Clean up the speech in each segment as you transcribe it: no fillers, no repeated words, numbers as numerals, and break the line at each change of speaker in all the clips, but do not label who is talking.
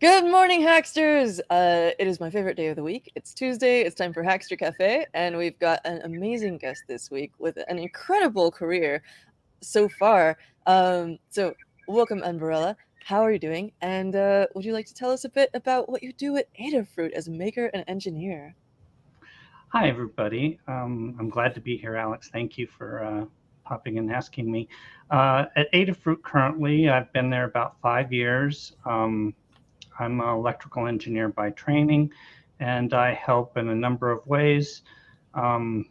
Good morning, Hacksters! It is my favorite day of the week. It's Tuesday, it's time for Hackster Café, and we've got an amazing guest this week with an incredible career so far. So welcome, Barela. How are you doing? And would you like to tell us a bit about what you do at Adafruit as a maker and engineer?
Hi, everybody. I'm glad to be here, Alex. Thank you for popping and asking me. At Adafruit currently, I've been there about 5 years. I'm an electrical engineer by training, and I help in a number of ways. Um,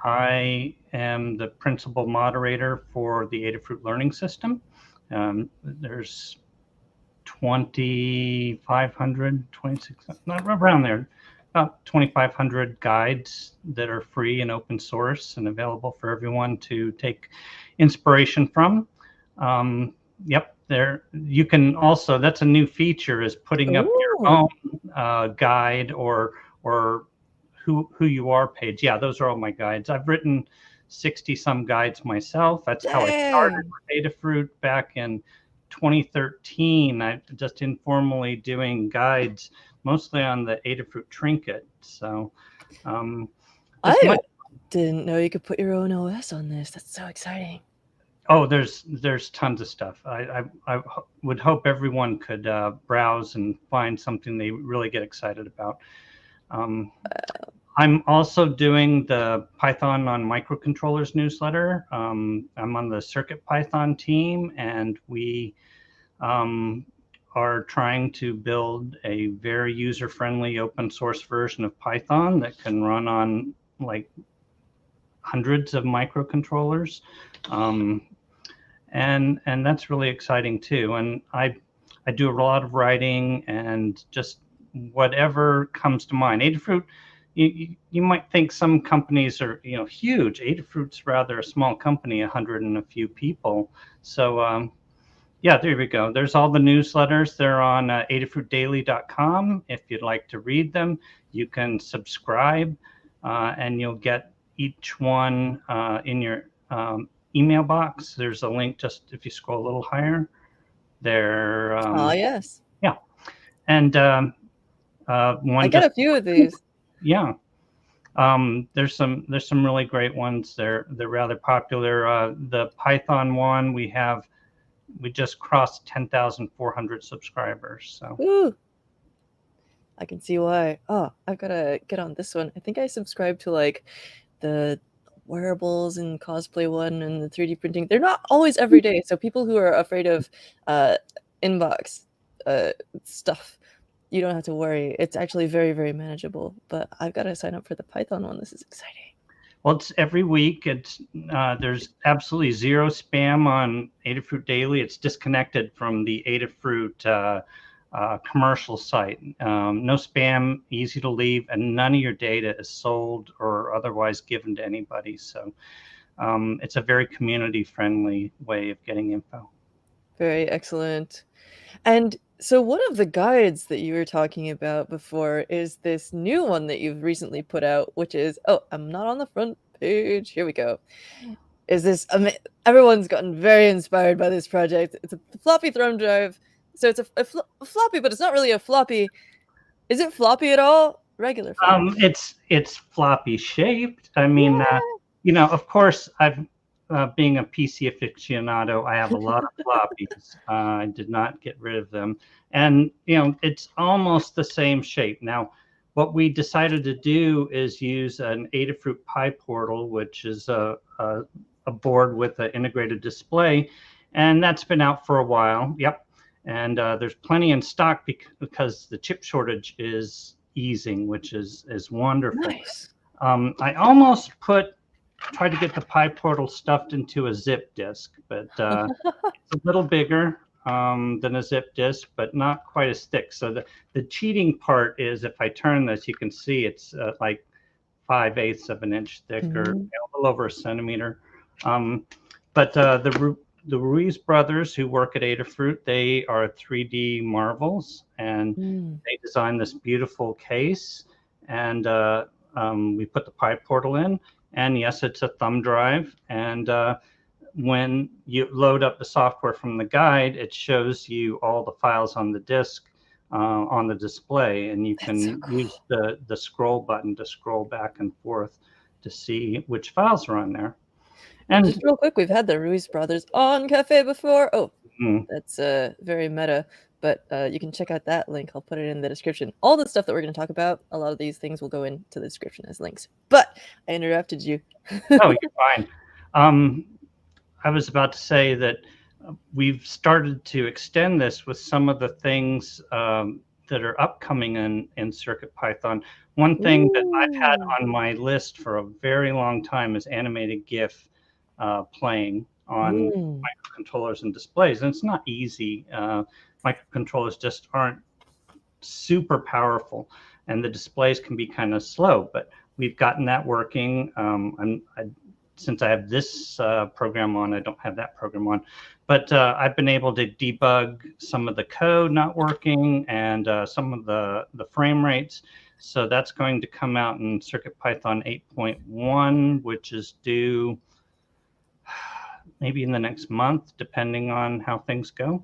I am the principal moderator for the Adafruit Learning System. There's 2,500, 26, not around there, about 2,500 guides that are free and open source and available for everyone to take inspiration from. Yep, there you can also. That's a new feature, is putting up your
Ooh.
own guide or who you are page. Yeah, those are all my guides. I've written 60 some guides myself. That's how I started
Dang!
with Adafruit back in 2013. I just informally doing guides mostly on the Adafruit trinket. So as
I
much.
didn't know you could put your own OS on this. That's so exciting.
Oh, there's tons of stuff. I would hope everyone could browse and find something they really get excited about. Um, I'm also doing the Python on Microcontrollers newsletter. I'm on the Circuit Python team, and we um, are trying to build a very user-friendly open source version of Python that can run on like hundreds of microcontrollers. Um, and that's really exciting too. And I do a lot of writing and just whatever comes to mind. Adafruit, you might think some companies are huge. Adafruit's rather a small company, 100 and a few people. So yeah, there we go. There's all the newsletters. They're on adafruitdaily.com. If you'd like to read them, you can subscribe, and you'll get each one in your email box. There's a link just if you scroll a little higher. There,
Ah, yes.
yeah, and
I
one
get
just,
a few of these.
yeah. There's some really great ones. They're rather popular. The Python one we just crossed 10,400 subscribers. So
Ooh. I can see why. Oh, I've got to get on this one. I think I subscribe to like the wearables and cosplay one and the 3D printing. They're not always every day. So people who are afraid of uh, inbox stuff, you don't have to worry. It's actually very, very manageable. But I've got to sign up for the Python one. This is exciting.
well, it's every week. It's there's absolutely zero spam on Adafruit Daily. It's disconnected from the Adafruit commercial site. No spam, easy to leave, and none of your data is sold or otherwise given to anybody. So it's a very community-friendly way of getting info.
Very excellent. And so one of the guides that you were talking about before is this new one that you've recently put out, which is, oh, I'm not on the front page. Here we go. Is this, everyone's gotten very inspired by this project. It's a floppy thumb drive. So it's a floppy, but it's not really a floppy. Is it floppy at all? Regular floppy.
It's floppy shaped. I mean,
Yeah.
of course, I've being a PC aficionado, I have a lot of floppies. I did not get rid of them, and it's almost the same shape. Now, what we decided to do is use an Adafruit PyPortal, which is a board with an integrated display, and that's been out for a while. Yep. And there's plenty in stock because the chip shortage is easing, which is wonderful.
Nice.
I almost tried to get the PyPortal stuffed into a zip disk, but it's a little bigger than a zip disk, but not quite as thick. So the cheating part is, if I turn this, you can see it's like 5/8 of an inch thick, or
Mhm.
a little over a centimeter. But the Ruiz brothers, who work at Adafruit, they are 3D marvels, and
Mm.
they designed this beautiful case. And we put the PyPortal in, and yes, it's a thumb drive. And when you load up the software from the guide, it shows you all the files on the disk. on the display, and you
That's so
can
cool.
use the scroll button to scroll back and forth to see which files are on there.
And
And
just real quick, we've had the Ruiz brothers on Café before. Oh,
mm,
that's, very meta, but, you can check out that link. I'll put it in the description. All the stuff that we're gonna talk about, a lot of these things will go into the description as links. But I interrupted you.
oh, you're fine. Um, I was about to say that we've started to extend this with some of the things that are upcoming in CircuitPython. One thing that I've had
Ooh.
on my list for a very long time is animated GIF playing on
Mm.
microcontrollers and displays. And it's not easy. Microcontrollers just aren't super powerful, and the displays can be kind of slow, but we've gotten that working. Since I have this program on, I don't have that program on, but I've been able to debug some of the code not working and some of the frame rates. So that's going to come out in CircuitPython 8.1, which is due maybe in the next month, depending on how things go.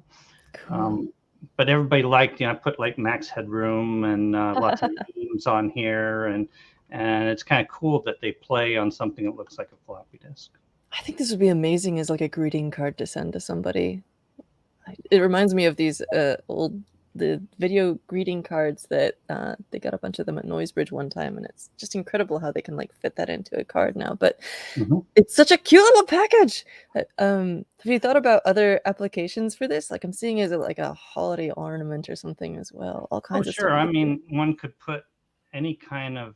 Cool.
Um, but everybody liked, I put like max headroom and lots of memes on here, and it's kind of cool that they play on something that looks like a floppy disk.
I think this would be amazing as, like, a greeting card to send to somebody. It reminds me of these, old the video greeting cards that, they got a bunch of them at Noisebridge one time, and it's just incredible how they can, like, fit that into a card now, but
Mhm.
it's such a cute little package! Have you thought about other applications for this? Like, I'm seeing as, like, a holiday ornament or something as well. All
Oh,
kinds of stuff
sure.
would
I
be cool.
mean, one could put any kind of,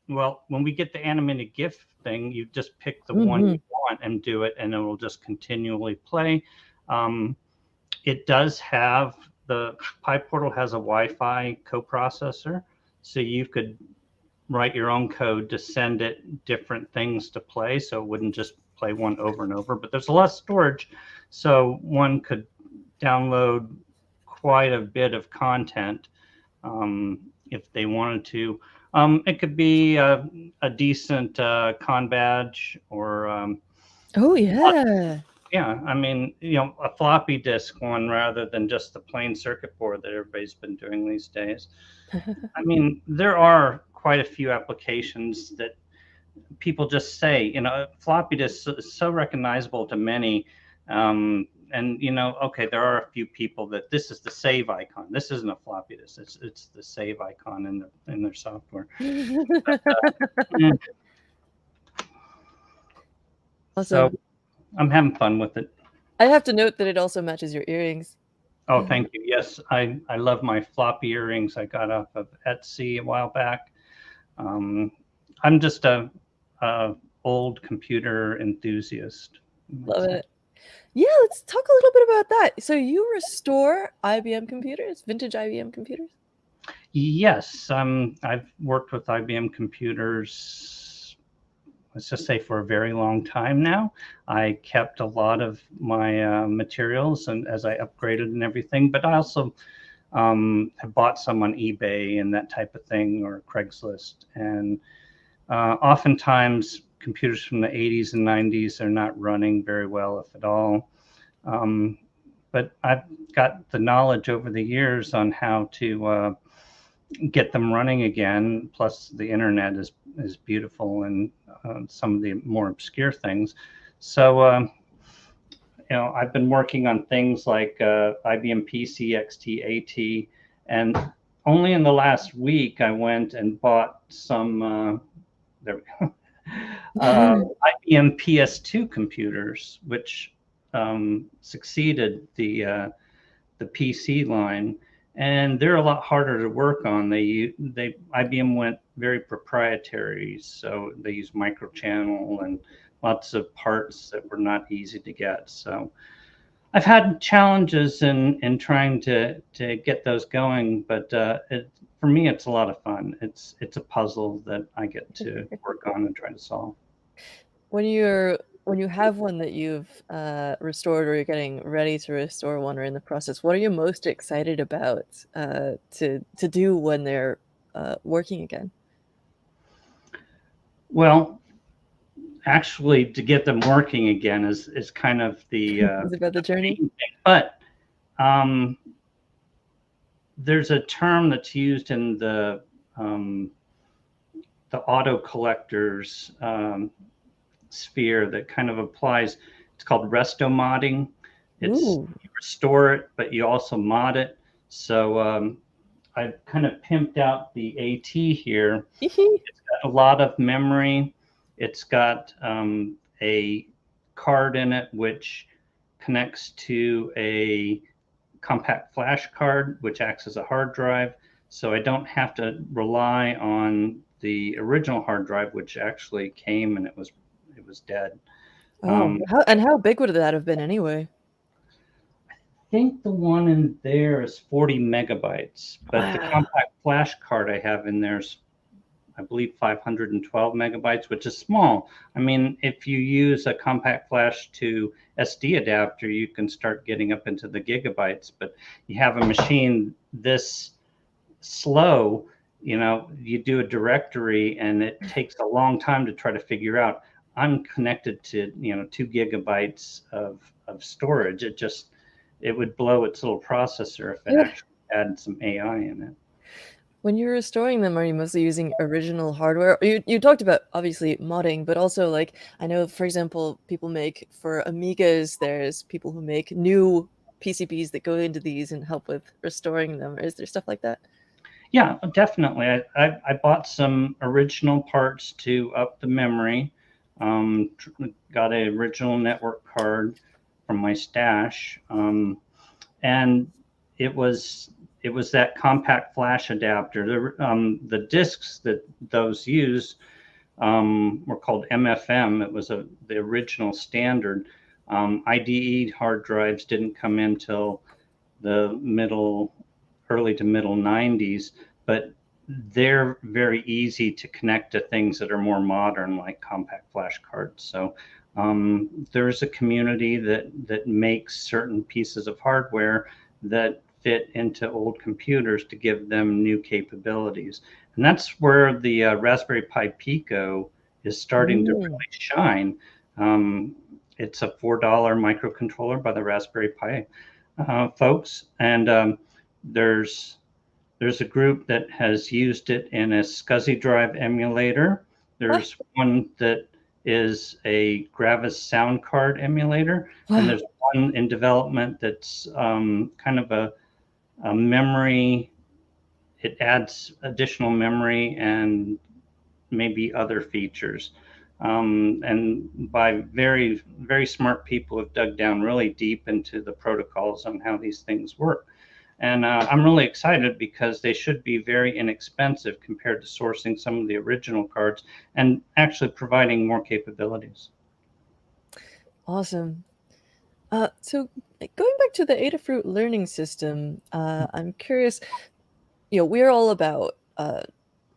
well, when we get the animated GIF thing, you just pick the one you
Mhm.
want and do it, and it will just continually play. Um, it does have the PyPortal has a Wi-Fi coprocessor, so you could write your own code to send it different things to play, so it wouldn't just play one over and over. But there's a lot of storage, so one could download quite a bit of content if they wanted to. It could be a decent con badge or
Oh, yeah.
yeah, I mean, a floppy disk one rather than just the plain circuit board that everybody's been doing these days. I mean, there are quite a few applications that people just say, floppy disk is so recognizable to many. And okay, there are a few people that this is the save icon. This isn't a floppy disk. It's the save icon in their software. Mm, so
Awesome.
I'm having fun with it.
I have to note that it also matches your earrings.
Oh, thank you. Yes, I love my floppy earrings I got off of Etsy a while back. Um, I'm just a old computer enthusiast, you might
Love
say.
it. Yeah, let's talk a little bit about that. So you restore IBM computers, vintage IBM computers?
Yes, I've worked with IBM computers, let's just say for a very long time now. I kept a lot of my materials and as I upgraded and everything, but I also have bought some on eBay and that type of thing or Craigslist. And oftentimes computers from the 80s and 90s are not running very well, if at all. Um, but I've got the knowledge over the years on how to get them running again. Plus, the internet is beautiful and some of the more obscure things. So, I've been working on things like IBM PC XT AT, and only in the last week I went and bought some. There we go. IBM PS2 computers, which succeeded the PC line, and they're a lot harder to work on. They IBM went very proprietary, so they use microchannel and lots of parts that were not easy to get. So I've had challenges in trying to get those going, but for me it's a lot of fun. It's a puzzle that I get to work on and try to solve.
When you have one that you've, restored or you're getting ready to restore one or in the process, what are you most excited about, to do when they're, working again?
Well, actually, to get them working again is kind of
Is it about the
the
journey?
main thing. But um, there's a term that's used in the auto collectors sphere that kind of applies. It's called resto modding. It's
Ooh.
you restore it, but you also mod it. So I've kind of pimped out the AT here. It's got a lot of memory. It's got a card in it which connects to a compact flash card, which acts as a hard drive. So I don't have to rely on the original hard drive, which actually came and it was dead.
Oh, how big would that have been anyway?
I think the one in there is 40 megabytes, but the
Wow.
compact flash card I have in there is, I believe, 512 megabytes, which is small. I mean, if you use a compact flash to SD adapter, you can start getting up into the gigabytes, but you have a machine this slow, you do a directory and it takes a long time to try to figure out. I'm connected to 2 gigabytes of storage. It would blow its little processor if it
Yeah.
actually had some AI in it.
When you're restoring them, are you mostly using original hardware? You talked about obviously modding, but also like I know, for example, people make for Amigas, there's people who make new PCBs that go into these and help with restoring them. Is there stuff like that?
Yeah, definitely. I bought some original parts to up the memory. Got a original network card from my stash, and it was it was that compact flash adapter. The discs that those use were called MFM. It was the original standard. IDE hard drives didn't come in till the early to middle 90s, but they're very easy to connect to things that are more modern, like compact flash cards. So there's a community that makes certain pieces of hardware that fit into old computers to give them new capabilities. And that's where the Raspberry Pi Pico is starting to
Mm.
really shine. It's a $4 microcontroller by the Raspberry Pi folks, and there's a group that has used it in a SCSI drive emulator.
Ah,
There's one that is a Gravis sound card emulator, and
wow.
there's one in development that's kind of a memory. It adds additional memory and maybe other features. And by very, very smart people have dug down really deep into the protocols on how these things work. And I'm really excited because they should be very inexpensive compared to sourcing some of the original cards and actually providing more capabilities.
Awesome. So going back to the Adafruit learning system, I'm curious, we're all about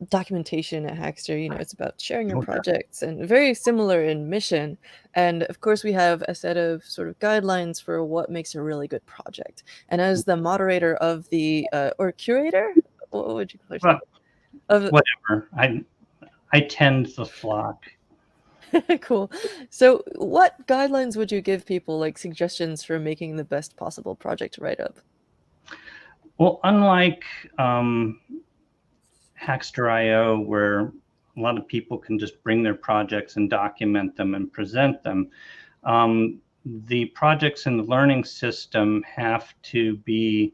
documentation at Hackster. It's about sharing your
Okay.
projects and very similar in mission. And of course, we have a set of sort of guidelines for what makes a really good project. And as the moderator of the, or curator, what would you call yourself?
Well,
Of
whatever. I tend the flock.
Cool. So, what guidelines would you give people, like suggestions for making the best possible project write-up?
Well, unlike Hackster.io, where a lot of people can just bring their projects and document them and present them, the projects in the learning system have to be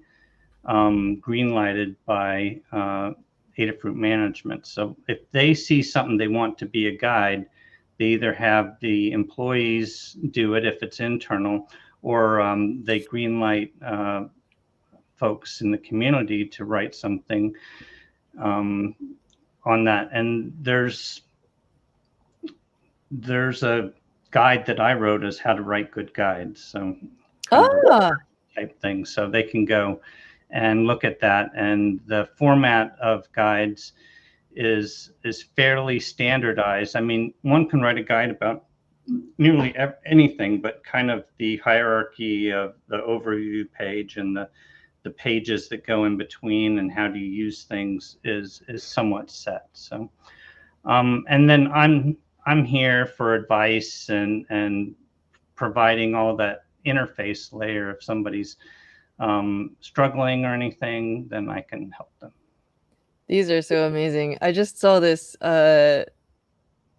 green lighted by Adafruit management. So if they see something they want to be a guide, they either have the employees do it if it's internal, or they green light folks in the community to write something um, on that. And there's a guide that I wrote as how to write good guides. So kind of a
Ah,
type thing. So they can go and look at that. And the format of guides is fairly standardized. I mean, one can write a guide about nearly anything, but kind of the hierarchy of the overview page and the pages that go in between and how to use things is somewhat set. So and then I'm here for advice and providing all that interface layer if somebody's struggling or anything, then I can help them.
These are so amazing. I just saw this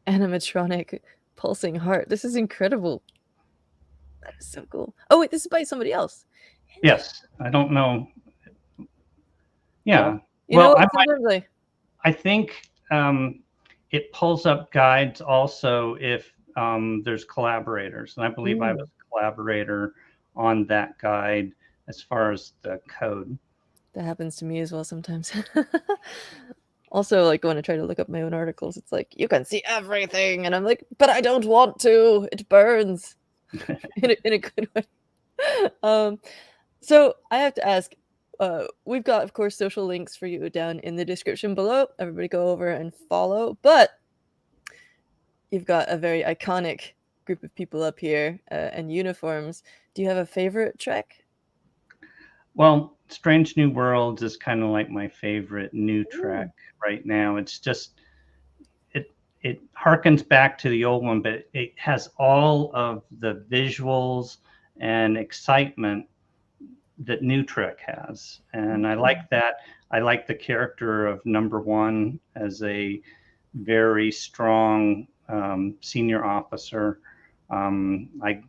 animatronic pulsing heart. This is incredible. That is so cool. Oh wait, this is by somebody else.
Yes, I don't know.
Well,
Yeah.
you know
Well,
what? Sometimes
I think it pulls up guides also if there's collaborators, and I believe I was a collaborator on that guide as far as the code.
that happens to me as well sometimes. Also, like when I try to look up my own articles, it's like you can see everything, and I'm like, but I don't want to. It burns in a good way. Um, so I have to ask. We've got, of course, social links for you down in the description below. Everybody go over and follow. But you've got a very iconic group of people up here and uniforms. Do you have a favorite trek?
Well, Strange New Worlds is kind of like my favorite new
Ooh.
track right now. It's just it harkens back to the old one, but it has all of the visuals and excitement that New Trek has, and I like that. I like the character of Number One as a very strong senior officer. I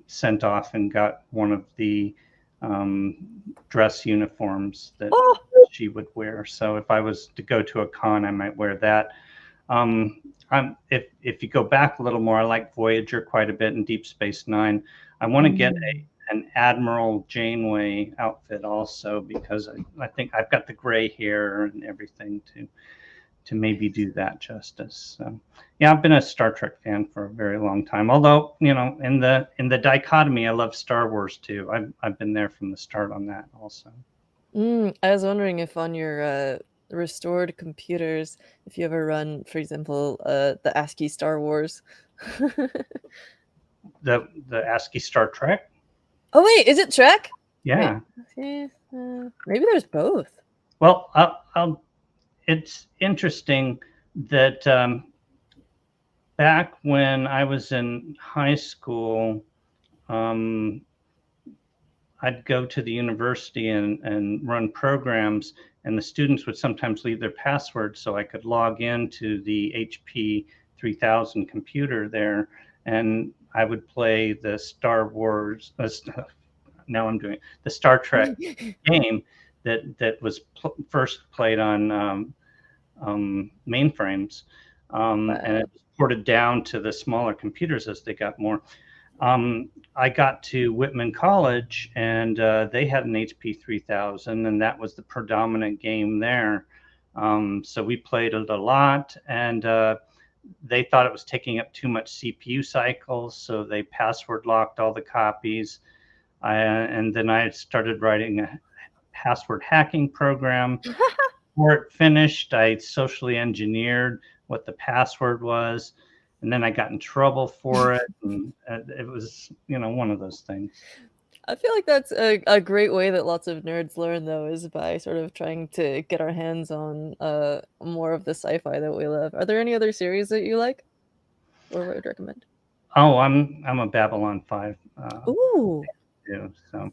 sent off and got one of the um, dress uniforms that
Oh,
she would wear. So if I was to go to a con, I might wear that. If you go back a little more, I like Voyager quite a bit and Deep Space Nine. I want to get an Admiral Janeway outfit also because I think I've got the gray hair and everything to maybe do that justice. So, yeah, I've been a Star Trek fan for a very long time. Although, in the dichotomy, I love Star Wars too. I've been there from the start on that also.
I was wondering if on your restored computers, if you ever run, for example, the ASCII Star Wars.
The ASCII Star Trek.
Oh wait, is it Trek? Wait,
Yeah.
maybe there's both.
Well, it's interesting that back when I was in high school, um, I'd go to the university and run programs, and the students would sometimes leave their passwords so I could log into the HP 3000 computer there, and I would play the Star Wars. Now I'm doing the Star Trek game that was first played on mainframes, and
Wow.
it was ported down to the smaller computers as they got more. I got to Whitman College, and they had an HP 3000, and that was the predominant game there. So we played it a lot, and they thought it was taking up too much CPU cycles, so they password locked all the copies. And then I started writing a password hacking program. Before it finished, I socially engineered what the password was, and then I got in trouble for it. And it was, one of those things.
I feel like that's a great way that lots of nerds learn, though, is by sort of trying to get our hands on more of the sci-fi that we love. Are there any other series that you like or would recommend?
Oh, I'm a Babylon 5
Ooh.
too. So,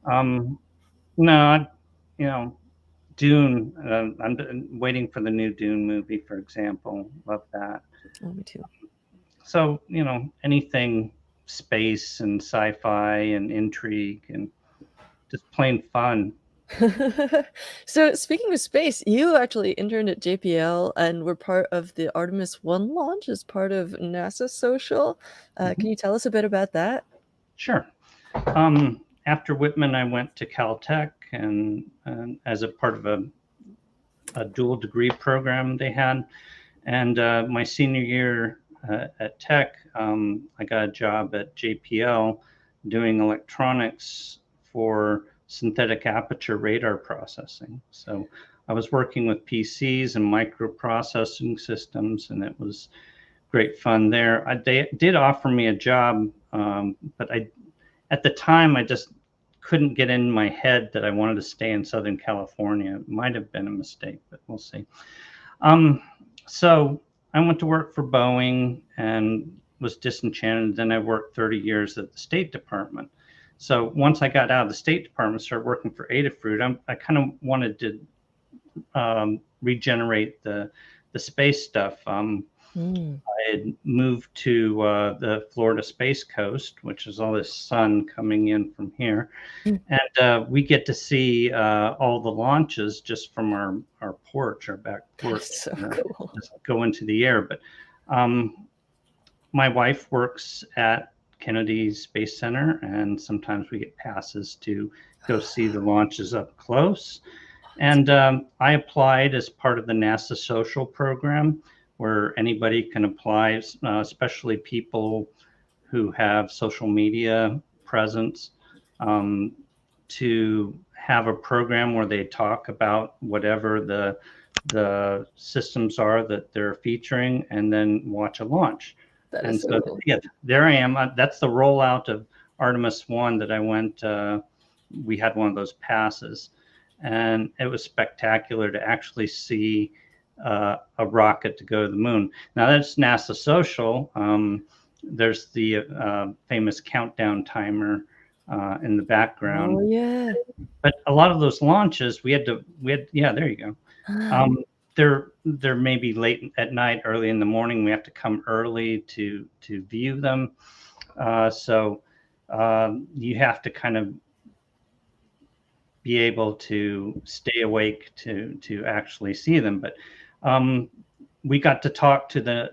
um, no, you know, Dune. I'm waiting for the new Dune movie, for example. Love that.
Oh, me too.
So, anything space and sci-fi and intrigue and just plain fun.
So speaking of space, you actually interned at JPL and were part of the Artemis 1 launch as part of NASA Social.
Mhm.
Can you tell us a bit about that?
Sure. After Whitman, I went to Caltech and as a part of a dual degree program they had. And my senior year at Tech, I got a job at JPL doing electronics for synthetic aperture radar processing. So I was working with PCs and microprocessing systems, and it was great fun there. They did offer me a job, but at the time I just couldn't get in my head that I wanted to stay in Southern California. It might have been a mistake, but we'll see. Um, so I went to work for Boeing and was disenchanted. Then I worked 30 years at the State Department. So once I got out of the State Department, started working for Adafruit, I kind of wanted to regenerate the space stuff.
Mm.
I had moved to the Florida Space Coast, which is all this sun coming in from here.
Mm.
And we get to see all the launches just from our porch, our back
That is
porch.
so cool.
Just go into the air. But my wife works at Kennedy Space Center, and sometimes we get passes to go see the launches up close. And I applied as part of the NASA Social program, where anybody can apply, especially people who have social media presence, um, to have a program where they talk about whatever the systems are that they're featuring, and then watch a launch.
That is
And
so
so,
cool.
yeah, there I am. That's the rollout of Artemis 1 that I went. We had one of those passes, and it was spectacular to actually see a rocket to go to the moon. Now that's NASA Social. There's the famous countdown timer in the
Oh,
background.
yeah.
But a lot of those launches, yeah, there you go. They're maybe late at night, early in the morning. We have to come early to view them. So you have to kind of be able to stay awake to actually see them. But we got to talk to the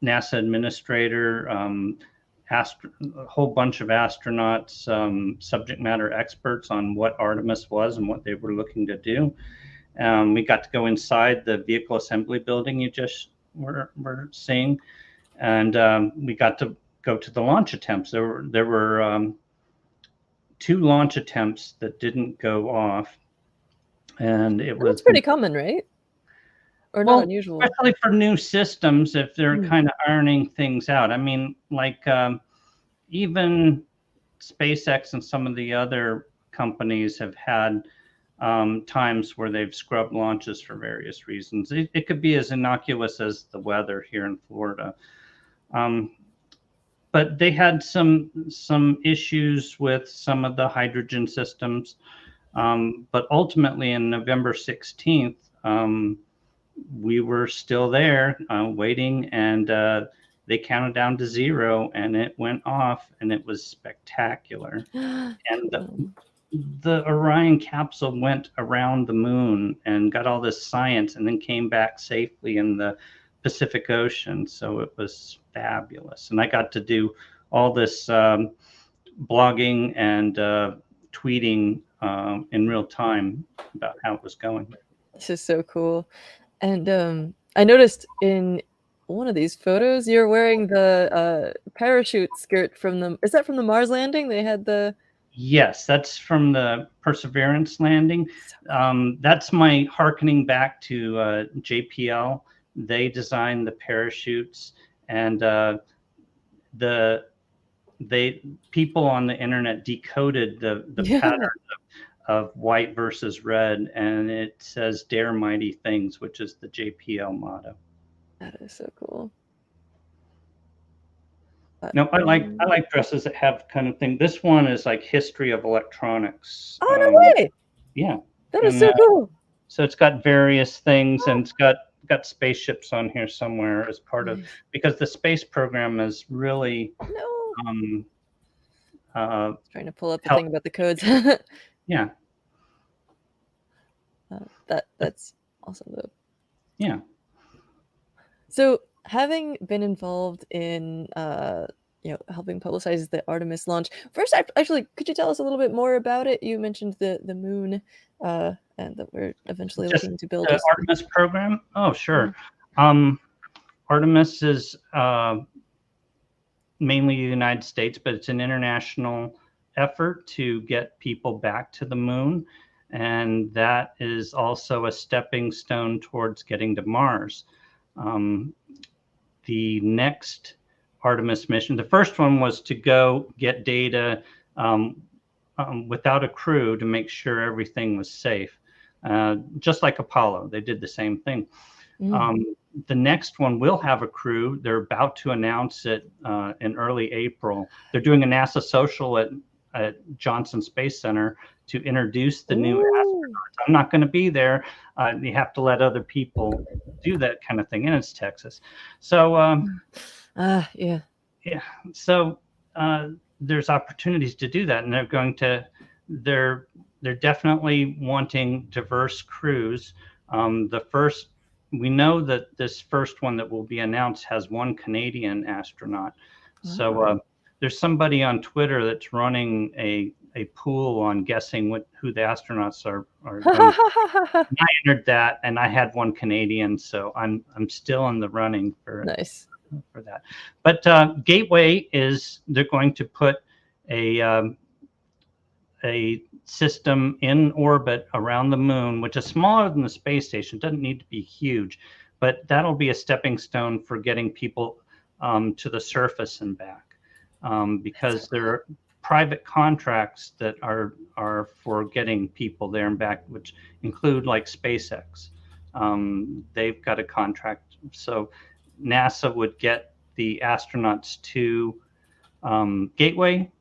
NASA administrator, a whole bunch of astronauts, subject matter experts on what Artemis was and what they were looking to do. We got to go inside the vehicle assembly building you just were seeing, and we got to go to the launch attempts. There were 2 launch attempts that didn't go off, and it was
That's pretty common, right? Or not
well,
unusual?
especially for new systems, if they're
Mm.
kind of ironing things out. I mean, like even SpaceX and some of the other companies have had times where they've scrubbed launches for various reasons. It could be as innocuous as the weather here in Florida. Um, but they had some issues with some of the hydrogen systems. But ultimately, in November 16th, we were still there waiting, and they counted down to 0, and it went off, and it was spectacular. And
Cool.
the Orion capsule went around the moon and got all this science, and then came back safely in the Pacific Ocean. So it was fabulous. And I got to do all this blogging and tweeting in real time about how it was going.
This is so cool. And, I noticed in one of these photos, you're wearing the, parachute skirt from the is that from the Mars landing? They had the
Yes, that's from the Perseverance landing.
so
That's my harkening back to JPL. They designed the parachutes, and the they people on the internet decoded the
yeah,
pattern of white versus red, and it says "Dare Mighty Things," which is the JPL motto.
that is so cool. But,
No, I like dresses that have kind of thing. This one is like history of electronics.
oh, no way!
Yeah,
That is
and
so cool.
so it's got various things, and it's got spaceships on here somewhere as part of,
Nice.
because the space program is really
No.
um, uh,
Trying to pull up the
help.
thing about the codes.
Yeah,
That's awesome, though.
yeah.
So, having been involved in, helping publicize the Artemis launch, first, actually, could you tell us a little bit more about it? You mentioned the moon, and that we're eventually
Just
looking to build
the
a
Artemis program. Oh,
yeah.
sure. Artemis is mainly the United States, but it's an international effort to get people back to the moon. And that is also a stepping stone towards getting to Mars. Um, the next Artemis mission, the first one was to go get data without a crew to make sure everything was safe. Just like Apollo, they did the same thing.
Mm.
Um, the next one will have a crew. They're about to announce it in early April. They're doing a NASA social at at Johnson Space Center to introduce the new
Ooh.
astronauts. I'm not going to be there. You have to let other people do that kind of thing, and it's Texas. So
Yeah.
yeah, so there's opportunities to do that, and they're they're definitely wanting diverse crews. The first, we know that this first one that will be announced has one Canadian astronaut. So
Oh.
there's somebody on Twitter that's running a pool on guessing who the astronauts are going to. And I entered that, and I had one Canadian, so I'm still in the running
Nice.
for that. But Gateway is, they're going to put a a system in orbit around the moon, which is smaller than the space station. It doesn't need to be huge, but that'll be a stepping stone for getting people to the surface and back,
That's so
because there
cool.
are private contracts that are for getting people there and back, which include like SpaceX. They've got a contract, so NASA would get the astronauts to Gateway,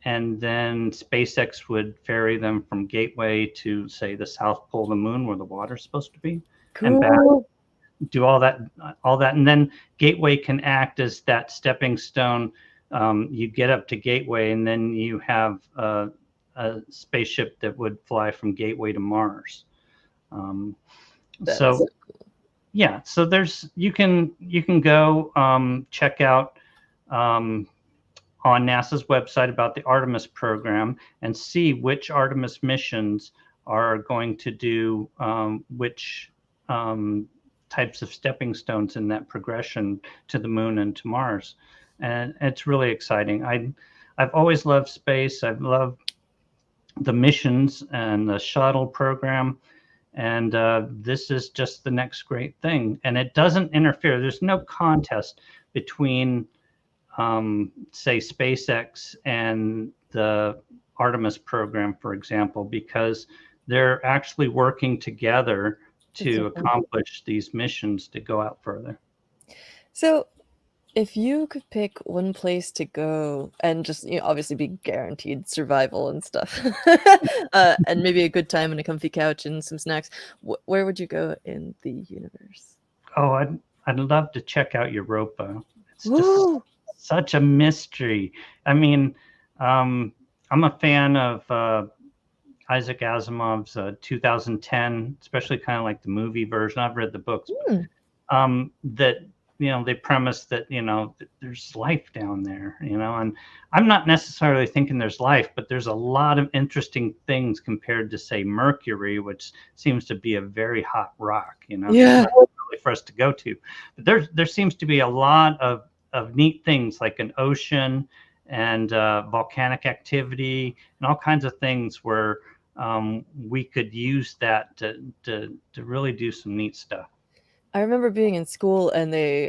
and then SpaceX would ferry them from Gateway to, say, the South Pole of the Moon, where the water's supposed to be, and back.
Cool.
Do all that, and then Gateway can act as that stepping stone. You get up to Gateway, and then you have a spaceship that would fly from Gateway to Mars. Um,
That is
so
so cool.
yeah, so you can go check out on NASA's website about the Artemis program and see which Artemis missions are going to do which types of stepping stones in that progression to the moon and to Mars. And it's really exciting. I've always loved space. I've loved the missions and the shuttle program. And this is just the next great thing. And it doesn't interfere. There's no contest between say SpaceX and the Artemis program, for example, because they're actually working together
That's so
to
cool.
accomplish these missions to go out further.
So, if you could pick one place to go and just, obviously be guaranteed survival and stuff, and maybe a good time and a comfy couch and some snacks, where would you go in the universe?
Oh, I'd love to check out Europa. It's just
Woo!
such a mystery. I mean, I'm a fan of Isaac Asimov's 2010, especially kind of like the movie version. I've read the books, but
Hmm.
that they premise that there's life down there, and I'm not necessarily thinking there's life, but there's a lot of interesting things compared to, say, Mercury, which seems to be a very hot rock, there's
Yeah.
nothing really for us to go to. But there seems to be a lot of neat things like an ocean and volcanic activity and all kinds of things where we could use that to really do some neat stuff.
I remember being in school and they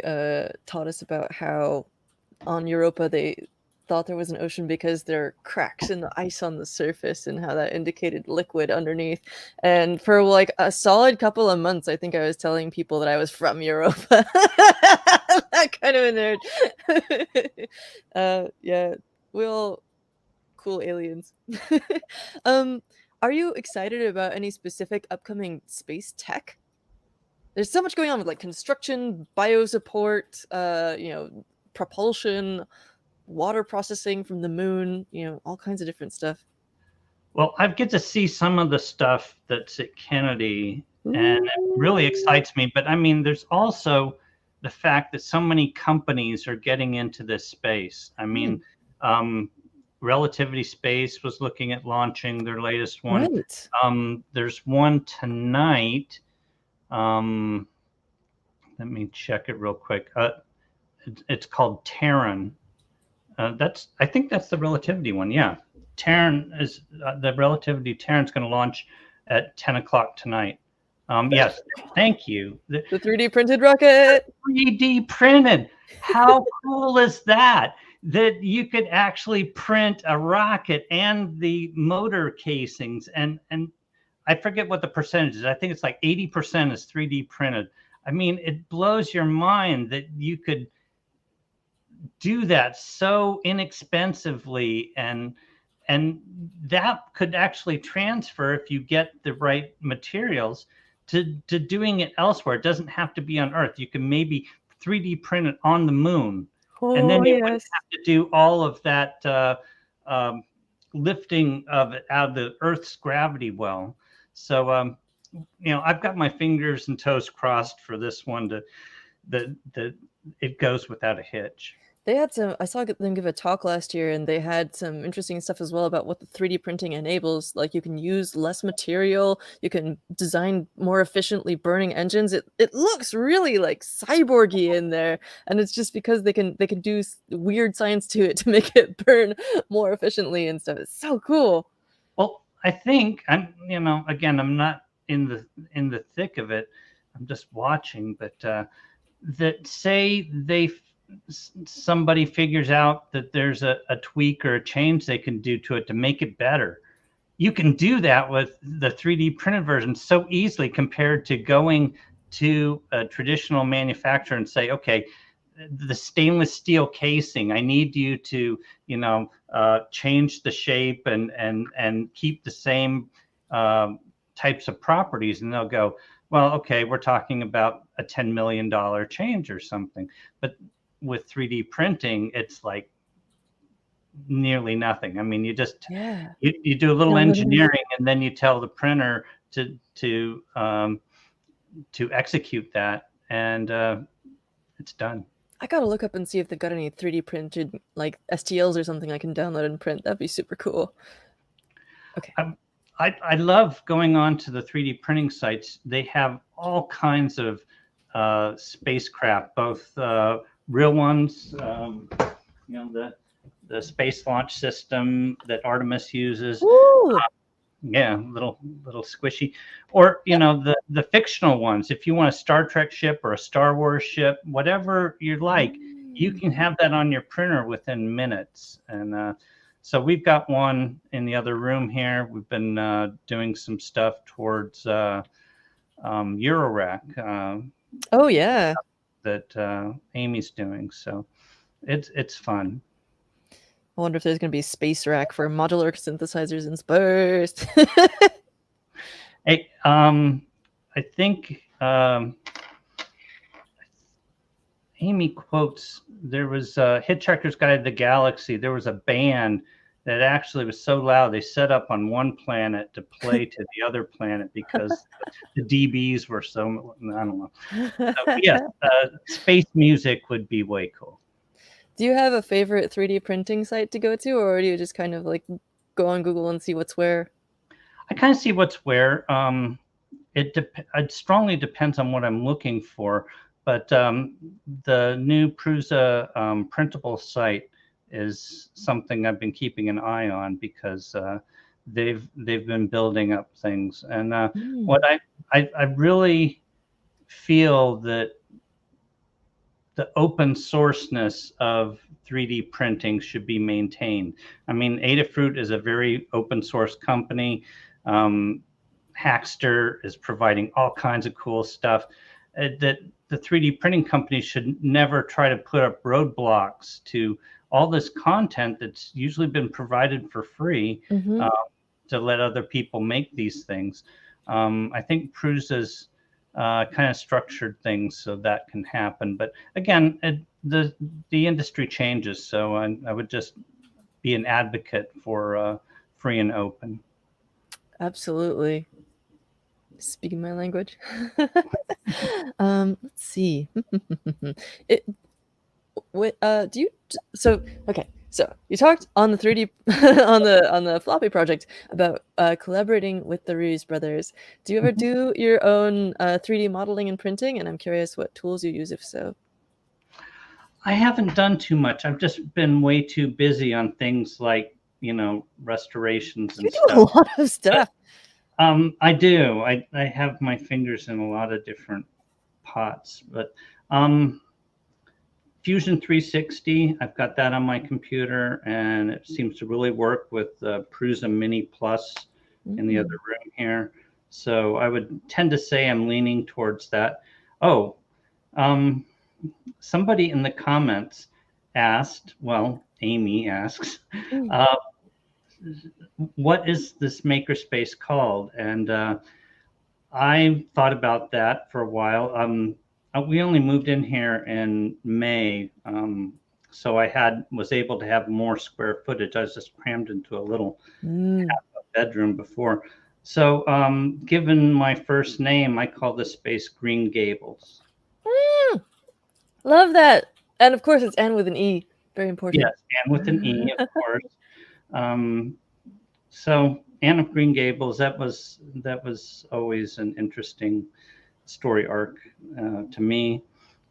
taught us about how on Europa they thought there was an ocean because there are cracks in the ice on the surface and how that indicated liquid underneath. And for like a solid couple of months, I think I was telling people that I was from Europa. That kind of a nerd. Yeah, we all cool aliens. um, are you excited about any specific upcoming space tech? There's so much going on with like construction, biosupport, propulsion, water processing from the moon, all kinds of different stuff.
Well, I get to see some of the stuff that's at Kennedy, and it really
Ooh.
excites me. But I mean, there's also the fact that so many companies are getting into this space. I
Hmm.
mean, Relativity Space was looking at launching their latest one.
Right.
There's one tonight. Let me check it real quick. It's called Terran. I think that's the Relativity one. Yeah, Terran is the Relativity. Terran's going to launch at 10 o'clock tonight. Yes, thank you.
The 3D printed rocket.
3D printed. How cool is that? That you could actually print a rocket and the motor casings, and I forget what the percentage is. I think it's like 80% is 3D printed. I mean, it blows your mind that you could do that so inexpensively, and and that could actually transfer if you get the right materials to doing it elsewhere. It doesn't have to be on Earth. You can maybe 3D print it on the moon, and then
Oh,
you wouldn't
yes.
have to do all of that um, lifting of it out of the Earth's gravity well. So, I've got my fingers and toes crossed for this one to that it goes without a hitch.
They had some I saw them give a talk last year, and they had some interesting stuff as well about what the 3D printing enables. Like, you can use less material, you can design more efficiently burning engines. It looks really, like, cyborgy in there, and it's just because they can do weird science to it to make it burn more efficiently and stuff. It's so cool.
Well, I think again, I'm not in the thick of it. I'm just watching, but that say somebody figures out that there's a tweak or a change they can do to it to make it better. You can do that with the 3D printed version so easily compared to going to a traditional manufacturer and say, okay, the stainless steel casing, I need you to, change the shape and keep the same types of properties. And they'll go, well, okay, we're talking about a $10 million change or something. But with 3D printing, it's like nearly nothing. I mean,
Yeah.
you do a little
Downloading.
engineering, and then you tell the printer to execute that, and it's done.
I gotta look up and see if they've got any 3D printed, like, STLs or something I can download and print. That'd be super cool. Okay.
I love going on to the 3D printing sites. They have all kinds of spacecraft, both real ones, the space launch system that Artemis uses.
Ooh!
Yeah, little squishy, or the fictional ones. If you want a Star Trek ship or a Star Wars ship, whatever you like, you
Mm.
can have that on your printer within minutes. And so we've got one in the other room here. We've been doing some stuff towards Eurorack
Oh, yeah.
that Amy's doing. So it's fun.
I wonder if there's gonna be a space rack for modular synthesizers in space.
Hey, I think Amy quotes, there was a Hitchhiker's Guide to the Galaxy. There was a band that actually was so loud they set up on one planet to play to the other planet because the dBs were so, I don't know. So, yes, space music would be way cool.
Do you have a favorite 3D printing site to go to, or do you just kind of, like, go on Google and see what's where?
I kind of see what's where. It strongly depends on what I'm looking for, but the new Prusa printable site is something I've been keeping an eye on because they've been building up things, and
Mm.
what I really feel that the open sourceness of 3D printing should be maintained. I mean, Adafruit is a very open source company. Um, Hackster is providing all kinds of cool stuff. That the 3D printing companies should never try to put up roadblocks to all this content that's usually been provided for free
Mhm.
uh, to let other people make these things. I think Prusa's kind of structured things so that can happen. But again, the industry changes, so I would just be an advocate for free and open.
Absolutely. Speaking my language. Let's see. It do you so okay, so you talked on the 3D on the Floppy project about collaborating with the Reeves brothers. Do you ever
Mhm.
do your own 3D modeling and printing? And I'm curious what tools you use if so.
I haven't done too much. I've just been way too busy on things like restorations
You
and
do a
stuff.
lot of
But
stuff.
I do. I have my fingers in a lot of different pots. But um, Fusion 360, I've got that on my computer, and it seems to really work with Prusa Mini Plus in the other
Mm.
room here. So I would tend to say I'm leaning towards that. Oh, um, somebody in the comments asked, well, Amy asks,
Mm.
uh, what is this makerspace called? And I thought about that for a while. We only moved in here in May, so was able to have more square footage. I was just crammed into a little
Mm.
bedroom before. So, given my first name, I call this space Green Gables.
Mm, love that. And of course, it's Anne with an E. Very
Yes,
important.
and with an E, of course. Um, so Anne of Green Gables, that was always an interesting story arc to me.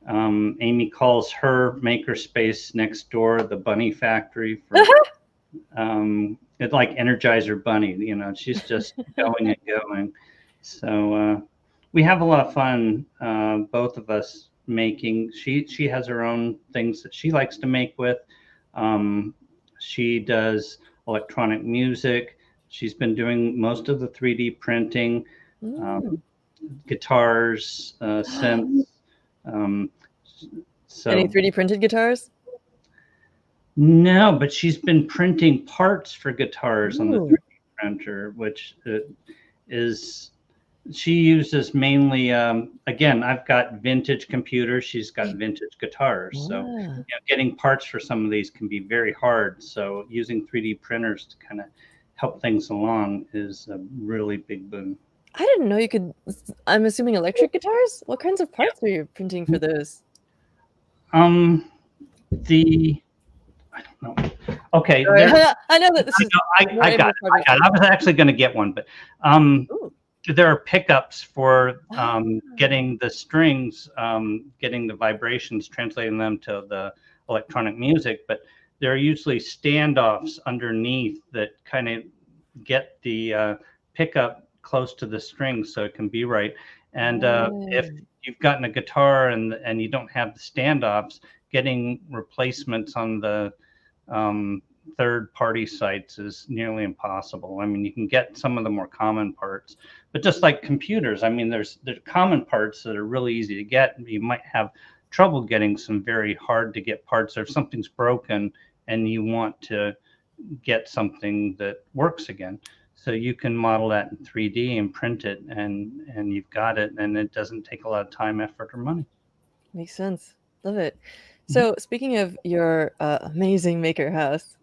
Amy calls her makerspace next door the Bunny Factory for it like Energizer Bunny. She's just going and going. So we have a lot of fun, both of us making. She has her own things that she likes to make with. Um, she does electronic music. She's been doing most of the 3D printing, um,
Mm.
guitars, synths. Um,
Any
so
3D printed guitars?
no, but she's been printing parts for guitars on the
Ooh.
3D printer, which is she uses mainly. Again, I've got vintage computers. She's got vintage guitars. So
Ah.
getting parts for some of these can be very hard. So using 3D printers to kind of help things along is a really big boon.
I didn't know you could. I'm assuming electric guitars? What kinds of parts are you printing for
Yeah.
those?
The I don't know. Okay,
Sorry, I know that this is more
I
aimed
got
at
it. I got it.
project.
I was actually going to get one, but um,
Ooh.
there are pickups for
Ah.
getting the strings, getting the vibrations, translating them to the electronic music. But there are usually standoffs underneath that kind of get the pickup close to the strings so it can be right. And if
Right.
you've gotten a guitar and you don't have the standoffs, getting replacements on the um, third party sites is nearly impossible. I mean, you can get some of the more common parts, but just like computers, I mean, there's common parts that are really easy to get. You might have trouble getting some very hard to get parts, or if something's broken and you want to get something that works again. So you can model that in 3D and print it, and you've got it, and it doesn't take a lot of time, effort, or money.
Makes sense. Love it.
Mhm.
So, speaking of your amazing maker house,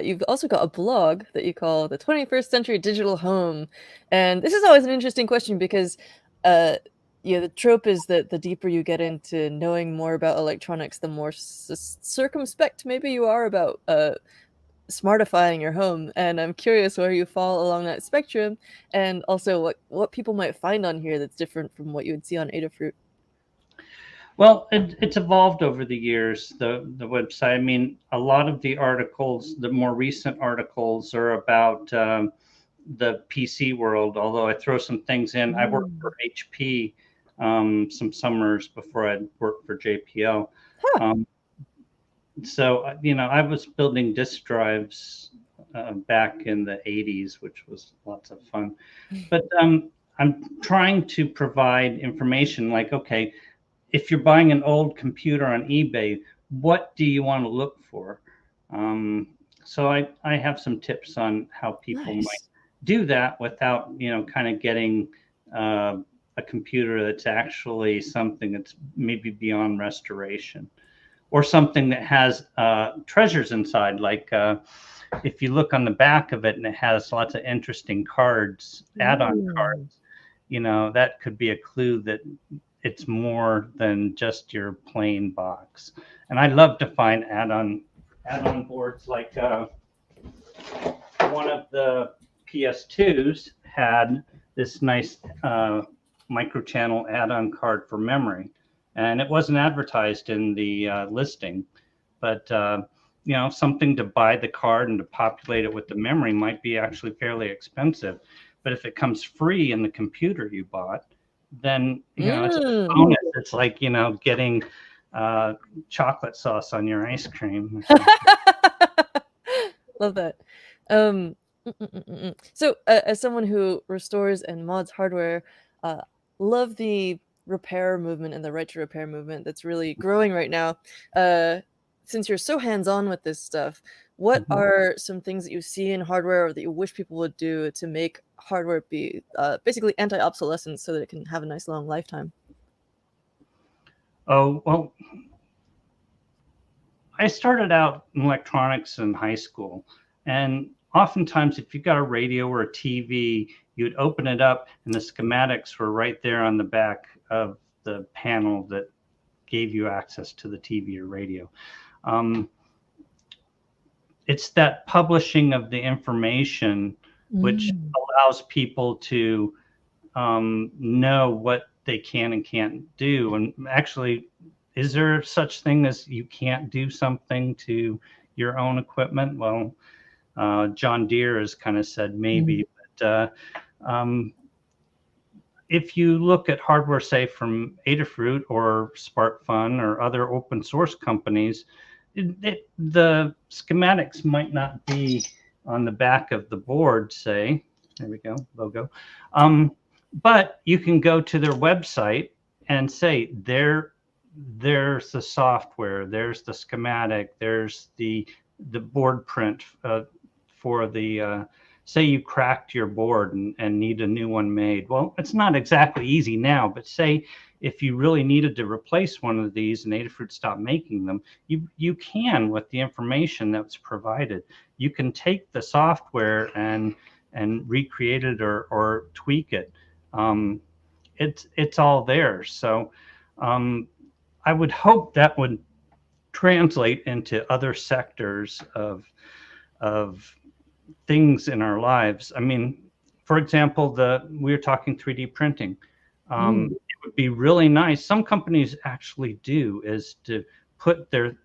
you've also got a blog that you call the 21st Century Digital Home. And this is always an interesting question because, uh, yeah, the trope is that the deeper you get into knowing more about electronics, the more circumspect maybe you are about smartifying your home. And I'm curious where you fall along that spectrum, and also what people might find on here that's different from what you would see on Adafruit.
Well, it's evolved over the years, the website. I mean, a lot of the articles, the more recent articles, are about the PC world, although I throw some things in. I worked
Mm.
for HP some summers before I worked for JPL.
Huh.
Um, so, I was building disk drives back in the 80s, which was lots of fun. But I'm trying to provide information like, okay, if you're buying an old computer on eBay, what do you want to look for? Um, so I have some tips on how people might
Nice.
do that without, kind of getting uh, a computer that's actually something that's maybe beyond restoration, or something that has treasures inside. Like if you look on the back of it and it has lots of interesting cards, add-on
Mm.
cards, that could be a clue that it's more than just your plain box. And I love to find add-on boards like one of the PS2s had this nice microchannel add-on card for memory, and it wasn't advertised in the listing, but something to buy the card and to populate it with the memory might be actually fairly expensive. But if it comes free in the computer you bought, then it's a
Mm.
bonus. It's like getting uh, chocolate sauce on your ice cream or something.
Love that. So, as someone who restores and mods hardware, uh, love the repair movement and the right to repair movement that's really growing right now. Uh, since you're so hands-on with this stuff, what
Mhm.
are some things that you see in hardware or that you wish people would do to make hardware be basically anti-obsolescence so that it can have a nice long lifetime?
Oh, well, I started out in electronics in high school, and oftentimes, if you got a radio or a TV, you'd open it up, and the schematics were right there on the back of the panel that gave you access to the TV or radio. Um, it's that publishing of the information which
Mm.
allows people to know what they can and can't do. And actually, is there such thing as you can't do something to your own equipment? Well, John Deere has kind of said
Mm.
maybe, but if you look at hardware, say from Adafruit or SparkFun or other open source companies, the schematics might not be on the back of the board, say, there we go, logo. But you can go to their website and say, there's the software, there's the schematic, there's the board print for the say you cracked your board and need a new one made. Well, it's not exactly easy now, but say if you really needed to replace one of these and Adafruit stopped making them, you can with the information that's provided. You can take the software and recreate it or tweak it. It's all there. So I would hope that would translate into other sectors of things in our lives. I mean, for example, we were talking 3D printing.
Mm.
It would be really nice. Some companies actually do is to put the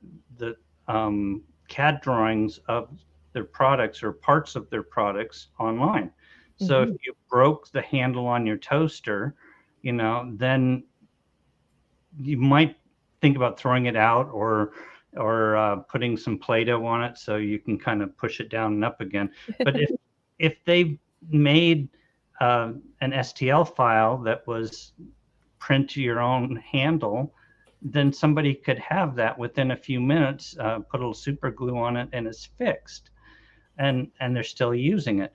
CAD drawings of their products or parts of their products online. So if
Mhm.
you broke the handle on your toaster, then you might think about throwing it out or putting some Play-Doh on it so you can kind of push it down and up again. But if they made an STL file that was print your own handle, then somebody could have that within a few minutes, put a little super glue on it, and it's fixed, and they're still using it.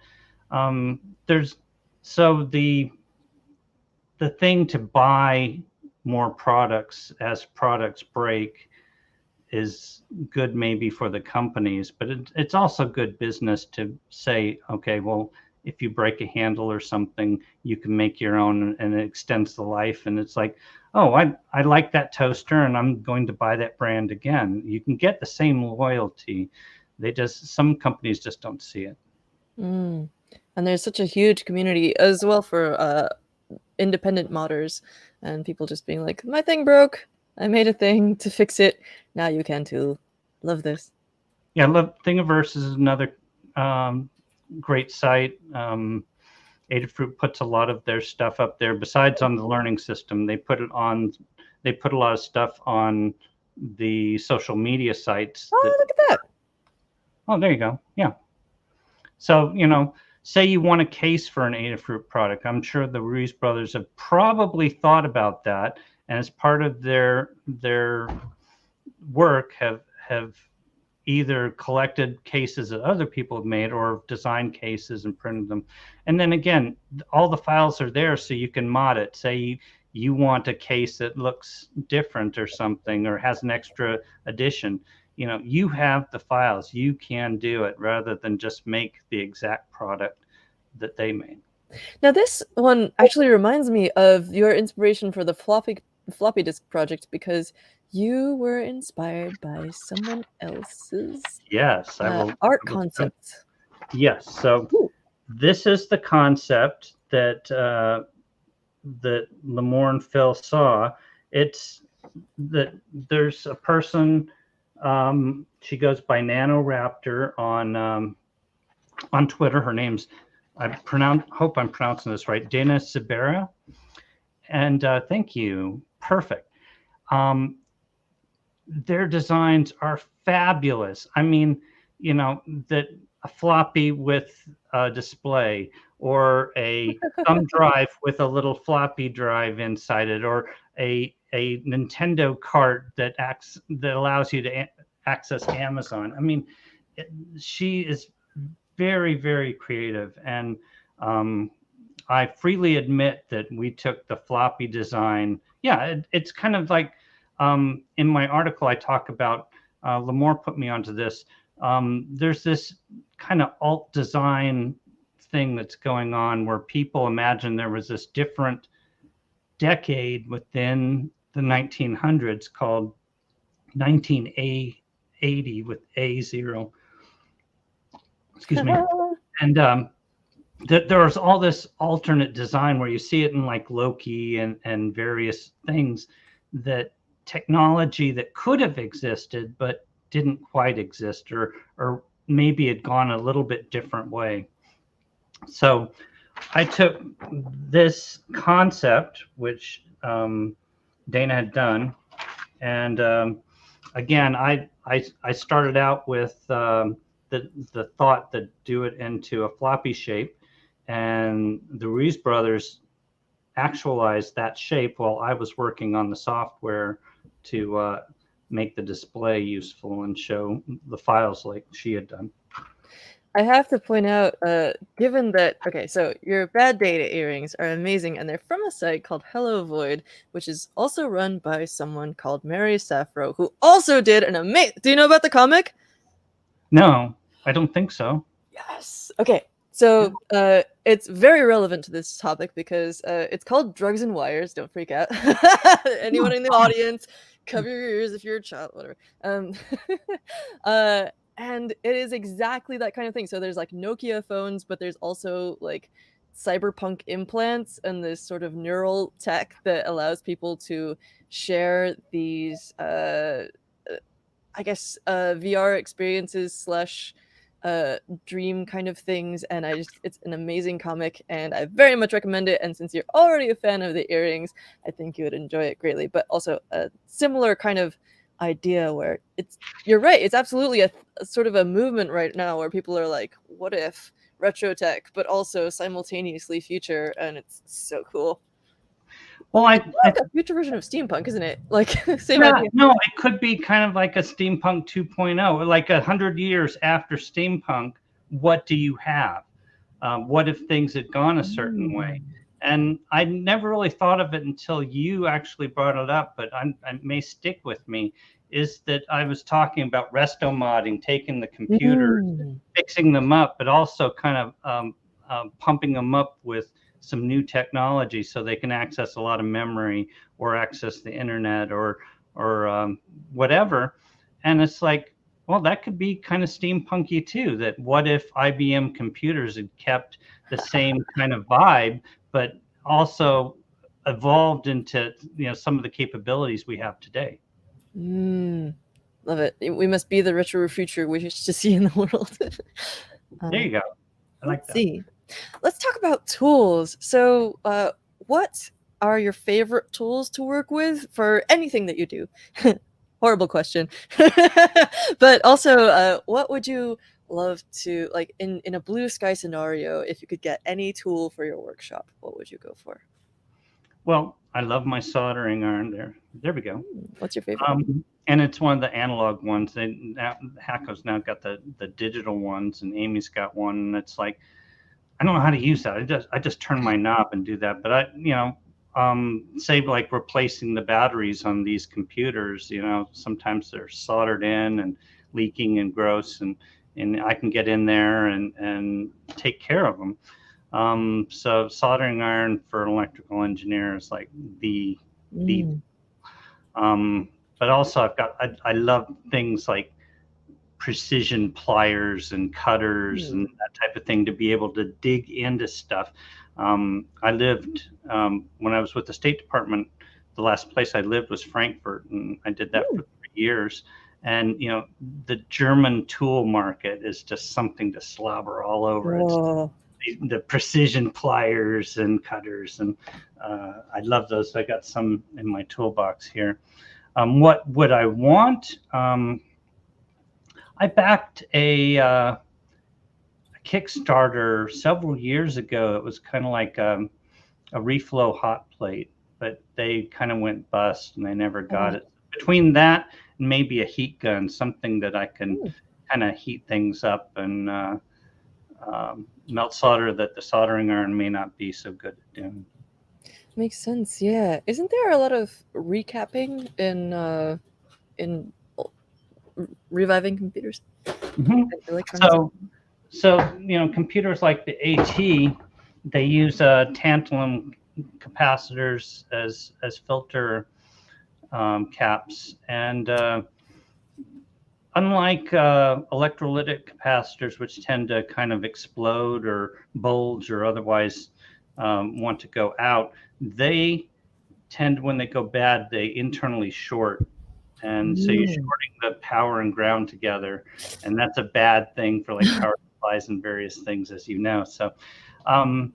There's so the thing to buy more products as products break is good maybe for the companies, but it's also good business to say, okay, well, if you break a handle or something, you can make your own and it extends the life. And it's like, oh, I like that toaster and I'm going to buy that brand again. You can get the same loyalty. Some companies just don't see it.
Mm. And there's such a huge community as well for independent modders and people just being like, my thing broke. I made a thing to fix it. Now you can too. Love this.
Yeah, love Thingiverse is another great site. Adafruit puts a lot of their stuff up there. Besides on the learning system, they put a lot of stuff on the social media sites that.
Oh, look at that.
Oh, there you go. Yeah. So, say you want a case for an Adafruit product. I'm sure the Ruiz brothers have probably thought about that, and as part of their work have either collected cases that other people have made or designed cases and printed them. And then again, all the files are there so you can mod it. Say you want a case that looks different or something or has an extra addition. You have the files. You can do it rather than just make the exact product that they made.
Now this one actually reminds me of your inspiration for the floppy disk project because you were inspired by someone else's
Yes, I will.
art
I will.
concept.
Yes. So
Ooh.
this is the concept that Lamore and Phil saw. It's that there's a person. She goes by NanoRaptor on Twitter. Her name's hope I'm pronouncing this right. Dana Sibera. And thank you. Perfect. Their designs are fabulous. I mean, that a floppy with a display or a thumb drive with a little floppy drive inside it or a Nintendo cart that allows you to access Amazon. I mean, she is very, very creative. And I freely admit that we took the floppy design. Yeah, it's kind of like in my article, I talk about, Lamore put me onto this. There's this kind of alt design thing that's going on where people imagine there was this different decade within the 1900s called 1980 with A0. Excuse me. And there's all this alternate design where you see it in like Loki and various things, that technology that could have existed but didn't quite exist, or maybe had gone a little bit different way. So I took this concept, which Dana had done, and again, I started out with the thought to do it into a floppy shape, and the Ruiz brothers actualized that shape while I was working on the software to make the display useful and show the files like she had done.
I have to point out, given that, okay, so your bad data earrings are amazing, and they're from a site called Hello Void, which is also run by someone called Mary Safro, who also did an amazing. Do you know about the comic?
No, I don't think so.
Yes. Okay. So it's very relevant to this topic because it's called Drugs and Wires. Don't freak out. Anyone in the audience, cover your ears if you're a child, whatever. Um, and it is exactly that kind of thing. So there's like Nokia phones, but there's also like cyberpunk implants and this sort of neural tech that allows people to share these, I guess, VR experiences slash dream kind of things, and it's an amazing comic and I very much recommend it. And since you're already a fan of the earrings, I think you would enjoy it greatly. But also a similar kind of idea where you're right, it's absolutely a sort of a movement right now where people are like, what if retro tech but also simultaneously future, and it's so cool.
Well,
It's like a future version of steampunk, isn't it? Like same
yeah,
idea.
no, it could be kind of like a steampunk 2.0, like 100 years after steampunk. What do you have? What if things had gone a certain way? And I never really thought of it until you actually brought it up, but it may stick with me, is that I was talking about resto modding, taking the computers, fixing them up, but also kind of pumping them up with some new technology so they can access a lot of memory or access the internet or whatever. And it's like, well, that could be kind of steampunky too. That what if IBM computers had kept the same kind of vibe, but also evolved into some of the capabilities we have today.
Love it. We must be the retro future we wish to see in the world.
There you go. I like
Let's
that.
see. Let's talk about tools. So, what are your favorite tools to work with for anything that you do? Horrible question. But also, what would you love to, like, in a blue sky scenario, if you could get any tool for your workshop, what would you go for?
Well, I love my soldering iron there. There we go.
What's your favorite?
And it's one of the analog ones. Hacko's now got the digital ones, and Amy's got one. And it's like, I don't know how to use that. I just turn my knob and do that. But say like replacing the batteries on these computers, sometimes they're soldered in and leaking and gross, and I can get in there and take care of them. So soldering iron for an electrical engineer is like the but also I love things like precision pliers and cutters and that type of thing to be able to dig into stuff. I lived, when I was with the State Department, the last place I lived was Frankfurt, and I did that for 3 years. And, the German tool market is just something to slobber all over.
Oh.
It's the precision pliers and cutters, and I love those. I got some in my toolbox here. What would I want? I backed a Kickstarter several years ago. It was kind of like a reflow hot plate, but they kind of went bust and they never got it between that and maybe a heat gun, something that I can
Hmm,
kind of heat things up and melt solder that the soldering iron may not be so good at doing.
makes sense. Yeah. Isn't there a lot of recapping in reviving computers
Mhm.
and electronics?
So, computers like the AT, they use tantalum capacitors as filter caps, and unlike electrolytic capacitors, which tend to kind of explode or bulge or otherwise want to go out, they tend, when they go bad, they internally short. And so you're
Mm.
shorting the power and ground together. And that's a bad thing for like power supplies and various things, as you know. So, um,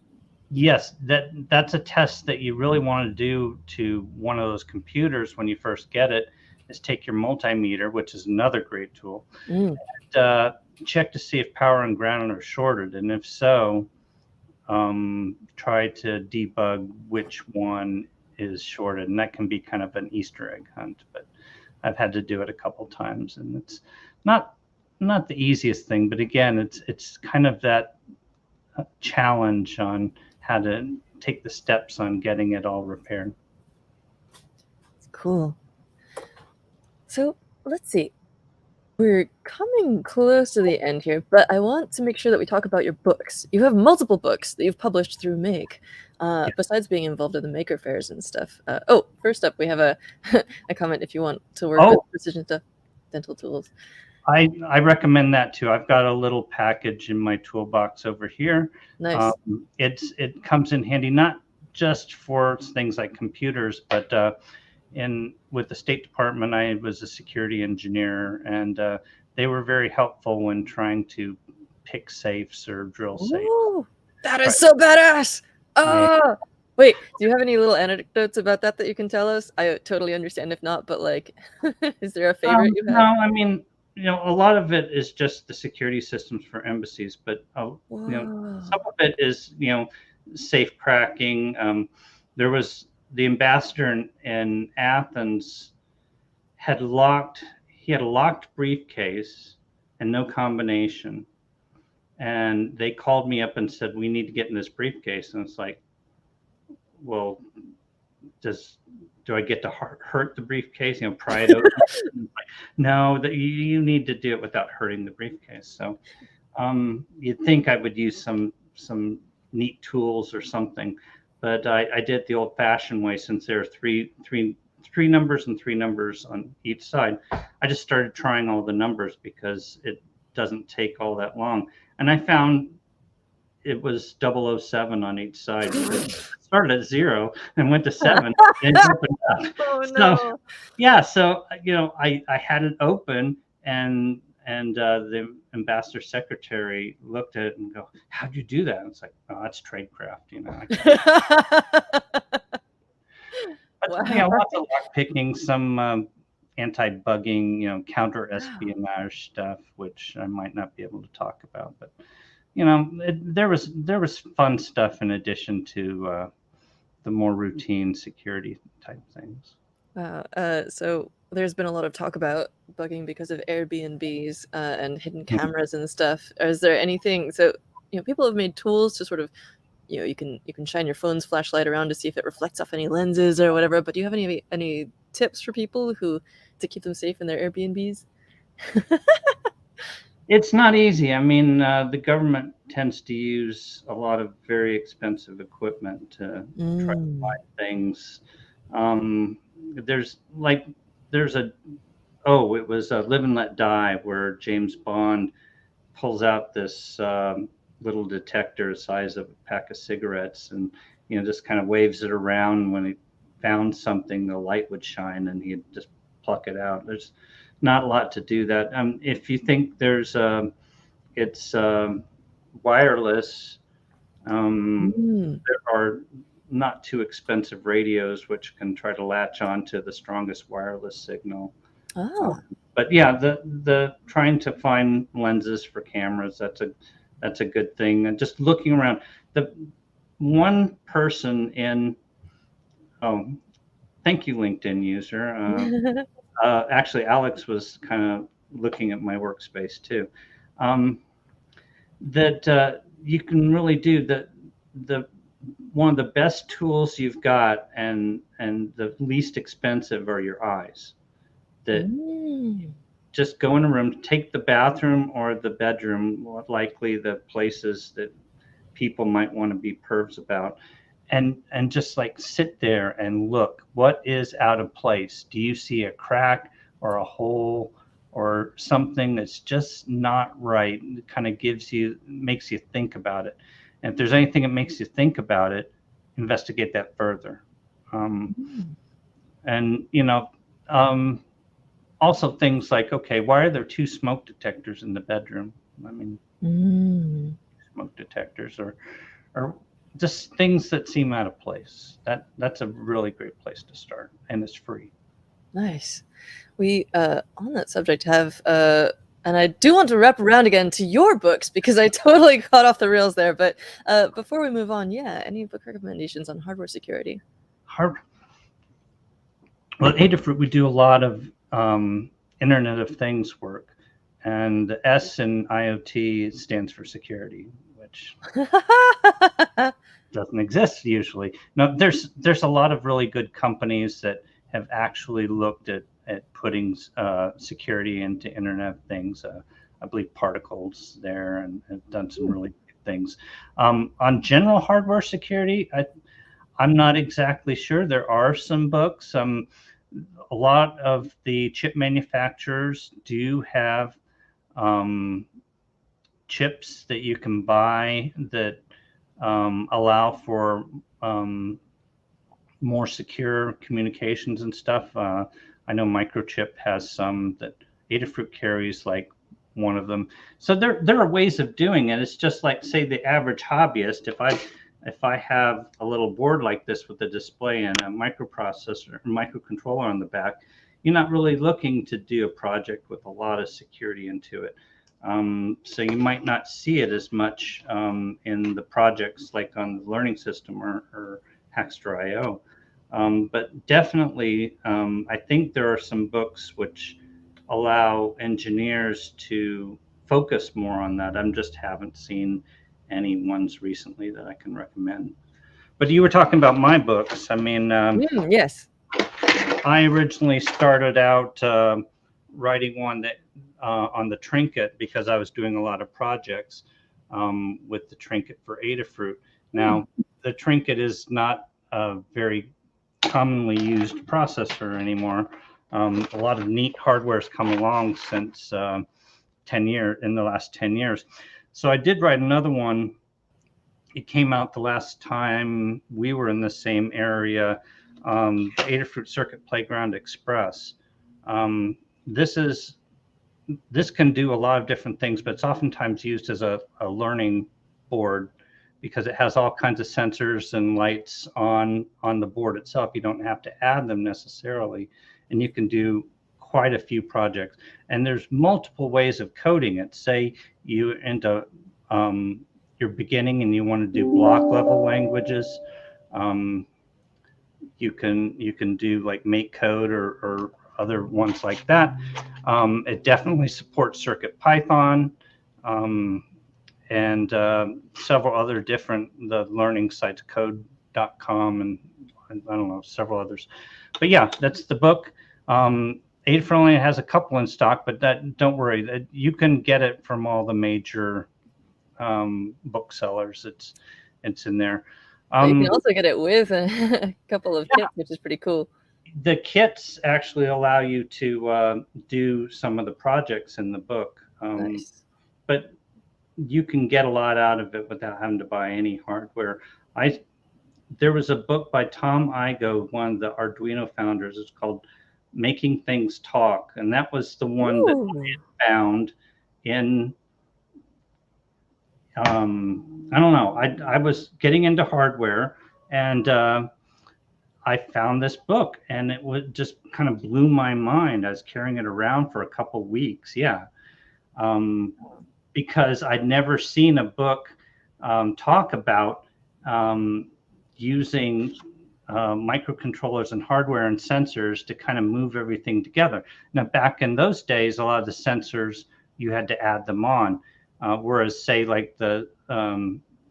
yes, that's a test that you really want to do to one of those computers when you first get it, is take your multimeter, which is another great tool,
Mm.
and check to see if power and ground are shorted. And if so, try to debug which one is shorted. And that can be kind of an Easter egg hunt, but I've had to do it a couple times, and it's not not the easiest thing. But again, it's kind of that challenge on how to take the steps on getting it all repaired.
Cool. So let's see. We're coming close to the end here, but I want to make sure that we talk about your books. You have multiple books that you've published through Make,
Yeah.
besides being involved in the maker fairs and stuff. Oh, first up, we have a a comment if you want to work with
Oh,
precision stuff, dental tools.
I recommend that too. I've got a little package in my toolbox over here.
Nice.
It comes in handy not just for things like computers, but in with the State Department, I was a security engineer, and they were very helpful when trying to pick safes or drill safes.
Ooh, that
Try,
is so badass.
yeah.
Ah, wait, do you have any little anecdotes about that that you can tell us? I totally understand if not, but like, is there a favorite you
No,
have?
I mean, a lot of it is just the security systems for embassies, but
Whoa.
some of it is safe cracking. There was the ambassador in Athens had locked. He had a locked briefcase and no combination, and they called me up and said we need to get in this briefcase, and it's like, well, does do I get to hurt the briefcase? Pry it open? No, that you need to do it without hurting the briefcase. So you'd think I would use some neat tools or something, but I did it the old-fashioned way. Since there are three numbers and three numbers on each side, I just started trying all the numbers because it doesn't take all that long. And I found it was 007 on each side because it started at 0 and went to 7 and it opened up.
Oh
So
no.
yeah, so I had it open, and the ambassador secretary looked at it and go, "How'd you do that?" And it's like, "Oh, that's tradecraft. I can't." But
Wow.
lots of lock picking, some anti-bugging, counter
Wow.
espionage stuff, which I might not be able to talk about, but there was fun stuff in addition to the more routine security type things.
Wow. So there's been a lot of talk about bugging because of Airbnbs and hidden
Mhm.
cameras and stuff. Is there anything? So people have made tools to sort of you can shine your phone's flashlight around to see if it reflects off any lenses or whatever. But do you have any tips for people who to keep them safe in their Airbnbs?
It's not easy. I mean, the government tends to use a lot of very expensive equipment to try to
Mm.
find things. Um, there's like there's a oh, it was Live and Let Die, where James Bond pulls out this little detector the size of a pack of cigarettes, and just kind of waves it around. When he found something, the light would shine and he'd just pluck it out. There's not a lot to do that. If you think it's wireless,
Mm.
there are not too expensive radios which can try to latch on to the strongest wireless signal.
Oh.
But yeah, the trying to find lenses for cameras, that's a good thing. And just looking around, the one person in oh, thank you, LinkedIn user. Actually, Alex was kind of looking at my workspace too. Um, that you can really do the one of the best tools you've got, and the least expensive are your eyes. That
Mm.
just go in a room, take the bathroom or the bedroom, likely the places that people might want to be pervs about, and just like sit there and look, what is out of place? Do you see a crack or a hole or something that's just not right? It kind of makes you think about it. And if there's anything that makes you think about it, investigate that further. um,
Mm.
and um, also things like, okay, why are there two smoke detectors in the bedroom? I mean,
Mm.
smoke detectors, or just things that seem out of place. That's a really great place to start, and it's free.
Nice. We, on that subject, have, and I do want to wrap around again to your books because I totally got off the rails there. But before we move on, yeah, any book recommendations on hardware security?
Hard. Well, at Adafruit, we do a lot of Internet of Things work, and the S in IoT stands for security, which doesn't exist usually. No, there's a lot of really good companies that have actually looked at putting security into Internet of Things. I believe Particles there, and have done some really good things. On general hardware security, I'm not exactly sure. There are some books. A lot of the chip manufacturers do have um, chips that you can buy that allow for um, more secure communications and stuff. I know Microchip has some that Adafruit carries, like one of them. So there are ways of doing it. It's just like, say, the average hobbyist. If I have a little board like this with a display and a microprocessor, microcontroller on the back, you're not really looking to do a project with a lot of security into it. So you might not see it as much in the projects like on the learning system or Hackster.io. But definitely, I think there are some books which allow engineers to focus more on that. I just haven't seen any ones recently that I can recommend. But you were talking about my books. I mean,
Yes.
I originally started out writing one that on the Trinket because I was doing a lot of projects with the Trinket for Adafruit.
Mm.
Now, the Trinket is not a very commonly used processor anymore. A lot of neat hardware has come along since 10 years, in the last 10 years. So I did write another one. It came out the last time we were in the same area, Adafruit Circuit Playground Express. Um, this is this can do a lot of different things, but it's oftentimes used as a learning board because it has all kinds of sensors and lights on the board itself. You don't have to add them necessarily, and you can do quite a few projects. And there's multiple ways of coding it. Say you into you're beginning and you want to do block level languages. Um, you can do like make code or other ones like that. It definitely supports Circuit Python um, and several other different the learning sites, code.com, and I don't know, several others. But yeah, that's the book. Adafruit only has a couple in stock, but that don't worry, you can get it from all the major booksellers. It's in there.
You can
Um,
also get it with a couple of kits, which is pretty cool.
the kits actually allow you to do some of the projects in the book,
Nice.
but you can get a lot out of it without having to buy any hardware. I There was a book by Tom Igo, one of the Arduino founders. It's called Making Things Talk, and that was the one that
Ooh.
I found in I don't know. I was getting into hardware, and I found this book, and it would just kind of blew my mind. I was carrying it around for a couple weeks, yeah, um, because I'd never seen a book talk about using microcontrollers and hardware and sensors to kind of move everything together. Now, back in those days, a lot of the sensors, you had to add them on. Whereas, say, like the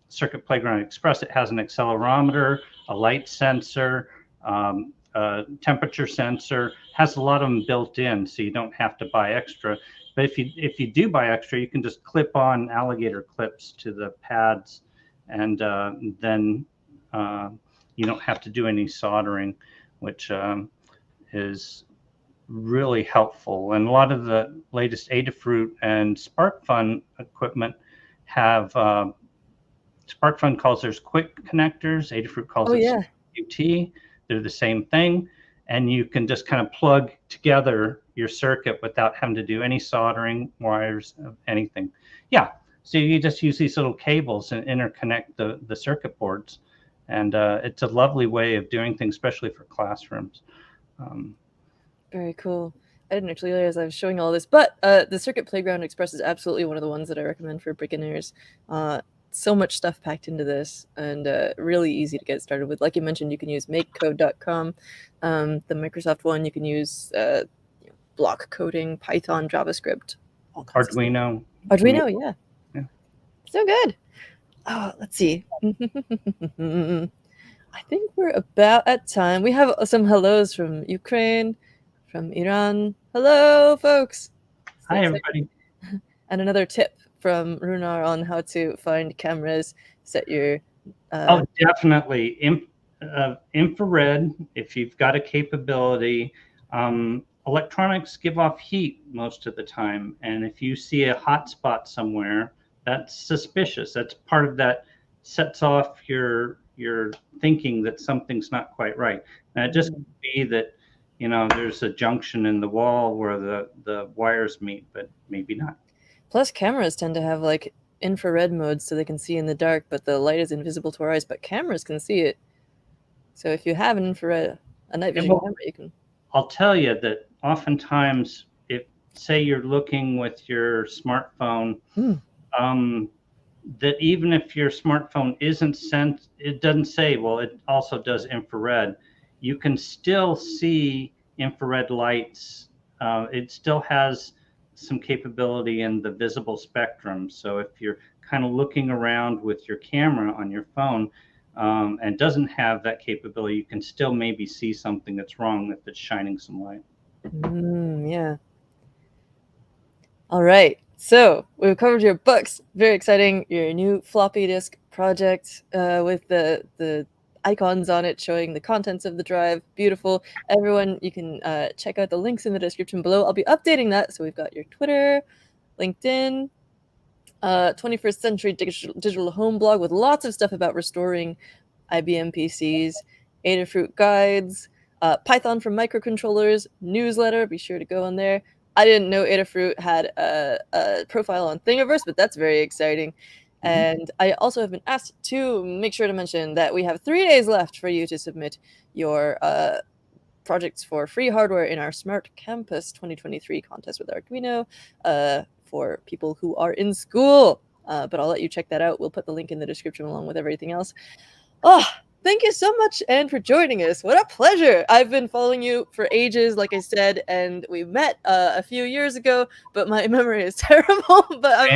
Circuit Playground Express, it has an accelerometer, a light sensor, a temperature sensor, has a lot of them built in, so you don't have to buy extra. But if you do buy extra, you can just clip on alligator clips to the pads, and then you don't have to do any soldering, which is really helpful. And a lot of the latest Adafruit and SparkFun equipment have SparkFun calls theirs quick connectors. Adafruit calls
Oh
it
yeah.
QT. They're the same thing, and you can just kind of plug together your circuit without having to do any soldering, wires, anything. Yeah, so you just use these little cables and interconnect the circuit boards, and it's a lovely way of doing things, especially for classrooms.
Very cool. I didn't actually realize I was showing all this, but the Circuit Playground Express is absolutely one of the ones that I recommend for beginners. So much stuff packed into this, and really easy to get started with. Like you mentioned, you can use makecode.com. The Microsoft one, you can use block coding, Python, JavaScript, all kinds
Arduino.
of stuff. Arduino, yeah.
Yeah.
So good. Oh, let's see. I think we're about at time. We have some hellos from Ukraine, from Iran. Hello, folks. So
Hi,
exciting.
everybody.
And another tip from Runar on how to find cameras, set your...
Oh, definitely. Infrared, if you've got a capability. Electronics give off heat most of the time. And if you see a hot spot somewhere, that's suspicious. That's part of that sets off your thinking that something's not quite right. And it just could be that, there's a junction in the wall where the wires meet, but maybe not.
Plus, cameras tend to have like infrared modes so they can see in the dark, but the light is invisible to our eyes, but cameras can see it. So if you have an infrared, a night vision camera, you can...
I'll tell you that oftentimes, if say you're looking with your smartphone, that even if your smartphone isn't sent, it doesn't say, well, it also does infrared. You can still see infrared lights. It still has some capability in the visible spectrum. So if you're kind of looking around with your camera on your phone, and doesn't have that capability, you can still maybe see something that's wrong if it's shining some light.
Yeah. All right. So we've covered your books. Very exciting. Your new floppy disk project with the icons on it showing the contents of the drive. Beautiful. Everyone, you can check out the links in the description below. I'll be updating that. So we've got your Twitter, LinkedIn, 21st Century Digital Home blog with lots of stuff about restoring IBM PCs, Adafruit guides, Python for microcontrollers, newsletter. Be sure to go on there. I didn't know Adafruit had a profile on Thingiverse, but that's very exciting. And I also have been asked to make sure to mention that we have 3 days left for you to submit your projects for free hardware in our Smart Campus 2023 contest with Arduino for people who are in school. But I'll let you check that out. We'll put the link in the description along with everything else. Oh, thank you so much, Anne, for joining us. What a pleasure. I've been following you for ages, like I said, and we met a few years ago, but my memory is terrible. But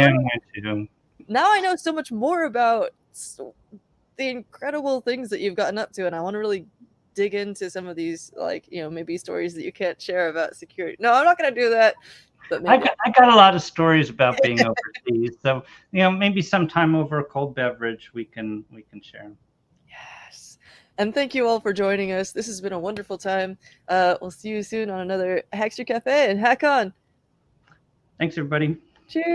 now I know so much more about the incredible things that you've gotten up to, and I want to really dig into some of these, like, maybe stories that you can't share about security. No, I'm not going to do that. But maybe.
I got a lot of stories about being overseas, so maybe sometime over a cold beverage we can share.
Yes. And thank you all for joining us. This has been a wonderful time. We'll see you soon on another Hackster Cafe, and hack on.
Thanks, everybody.
Cheers.